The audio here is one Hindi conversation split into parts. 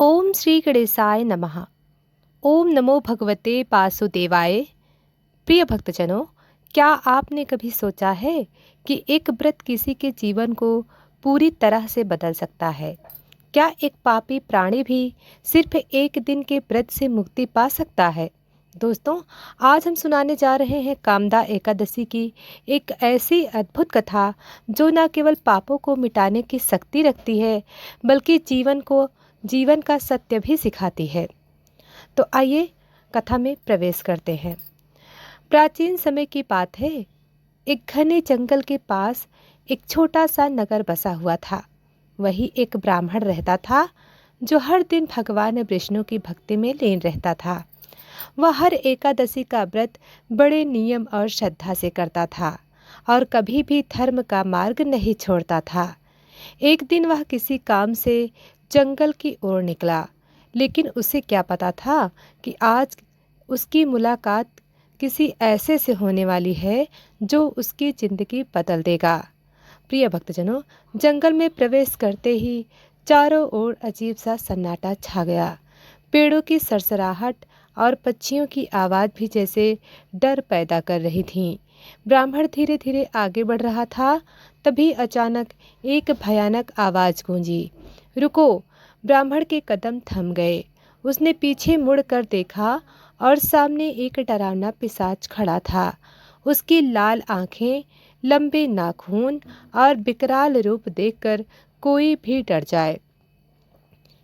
ओम श्री गणेशाय नमः। ओम नमो भगवते वासुदेवाय। प्रिय भक्तजनों, क्या आपने कभी सोचा है कि एक व्रत किसी के जीवन को पूरी तरह से बदल सकता है? क्या एक पापी प्राणी भी सिर्फ एक दिन के व्रत से मुक्ति पा सकता है? दोस्तों, आज हम सुनाने जा रहे हैं कामदा एकादशी की एक ऐसी अद्भुत कथा जो न केवल पापों को मिटाने की शक्ति रखती है, बल्कि जीवन का सत्य भी सिखाती है। तो आइए कथा में प्रवेश करते हैं। प्राचीन समय की बात है। एक घने जंगल के पास एक छोटा सा नगर बसा हुआ था। वही एक ब्राह्मण रहता था जो हर दिन भगवान विष्णु की भक्ति में लीन रहता था। वह हर एकादशी का व्रत बड़े नियम और श्रद्धा से करता था और कभी भी धर्म का मार्ग नहीं छोड़ता था। एक दिन वह किसी काम से जंगल की ओर निकला, लेकिन उसे क्या पता था कि आज उसकी मुलाकात किसी ऐसे से होने वाली है जो उसकी जिंदगी बदल देगा। प्रिय भक्तजनों, जंगल में प्रवेश करते ही चारों ओर अजीब सा सन्नाटा छा गया। पेड़ों की सरसराहट और पक्षियों की आवाज़ भी जैसे डर पैदा कर रही थीं। ब्राह्मण धीरे धीरे आगे बढ़ रहा था। तभी अचानक एक भयानक आवाज़ गूंजी, रुको! ब्राह्मण के कदम थम गए। उसने पीछे मुड़कर देखा और सामने एक डरावना पिशाच खड़ा था। उसकी लाल आंखें, लंबे नाखून और विकराल रूप देखकर कोई भी डर जाए।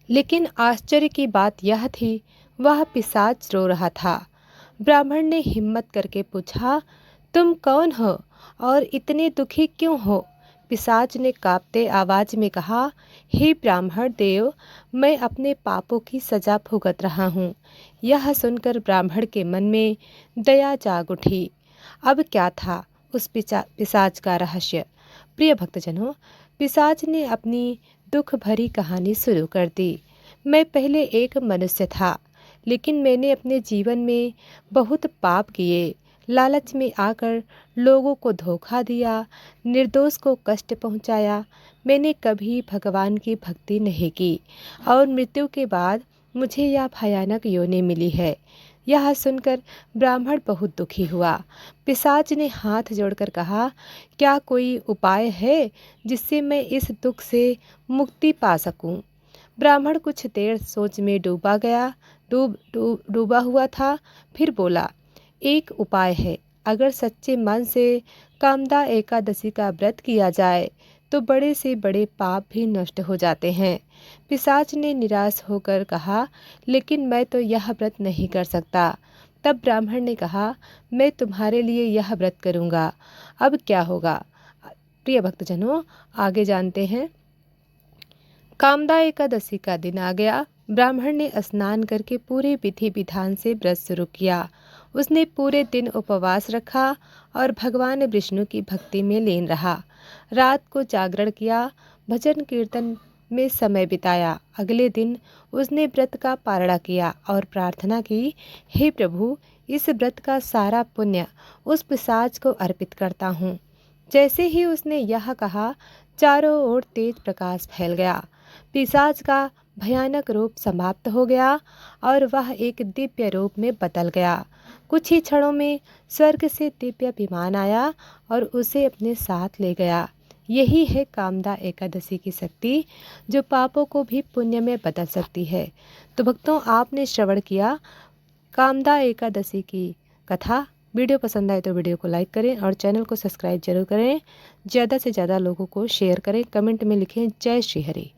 लेकिन आश्चर्य की बात यह थी, वह पिशाच रो रहा था। ब्राह्मण ने हिम्मत करके पूछा, तुम कौन हो और इतने दुखी क्यों हो? पिशाच ने कांपते आवाज में कहा, हे ब्राह्मण देव, मैं अपने पापों की सजा भुगत रहा हूँ। यह सुनकर ब्राह्मण के मन में दया जाग उठी। अब क्या था उस पिशाच का रहस्य? प्रिय भक्तजनों, पिशाच ने अपनी दुख भरी कहानी शुरू कर दी। मैं पहले एक मनुष्य था, लेकिन मैंने अपने जीवन में बहुत पाप किए। लालच में आकर लोगों को धोखा दिया, निर्दोष को कष्ट पहुंचाया। मैंने कभी भगवान की भक्ति नहीं की और मृत्यु के बाद मुझे यह भयानक योनि मिली है। यह सुनकर ब्राह्मण बहुत दुखी हुआ। पिशाच ने हाथ जोड़कर कहा, क्या कोई उपाय है जिससे मैं इस दुख से मुक्ति पा सकूं? ब्राह्मण कुछ देर सोच में डूबा हुआ था। फिर बोला, एक उपाय है। अगर सच्चे मन से कामदा एकादशी का व्रत किया जाए तो बड़े से बड़े पाप भी नष्ट हो जाते हैं। पिशाच ने निराश होकर कहा, लेकिन मैं तो यह व्रत नहीं कर सकता। तब ब्राह्मण ने कहा, मैं तुम्हारे लिए यह व्रत करूँगा। अब क्या होगा? प्रिय भक्तजनों, आगे जानते हैं। कामदा एकादशी का दिन आ गया। ब्राह्मण ने स्नान करके पूरे विधि विधान से व्रत शुरू किया। उसने पूरे दिन उपवास रखा और भगवान विष्णु की भक्ति में लीन रहा। रात को जागरण किया, भजन कीर्तन में समय बिताया। अगले दिन उसने व्रत का पारणा किया और प्रार्थना की, हे प्रभु, इस व्रत का सारा पुण्य उस पिशाच को अर्पित करता हूँ। जैसे ही उसने यह कहा, चारों ओर तेज प्रकाश फैल गया। पिशाच का भयानक रूप समाप्त हो गया और वह एक दिव्य रूप में बदल गया। कुछ ही क्षणों में स्वर्ग से दिव्य विमान आया और उसे अपने साथ ले गया। यही है कामदा एकादशी की शक्ति, जो पापों को भी पुण्य में बदल सकती है। तो भक्तों, आपने श्रवण किया कामदा एकादशी की कथा। वीडियो पसंद आए तो वीडियो को लाइक करें और चैनल को सब्सक्राइब जरूर करें। ज़्यादा से ज़्यादा लोगों को शेयर करें। कमेंट में लिखें, जय श्री हरि।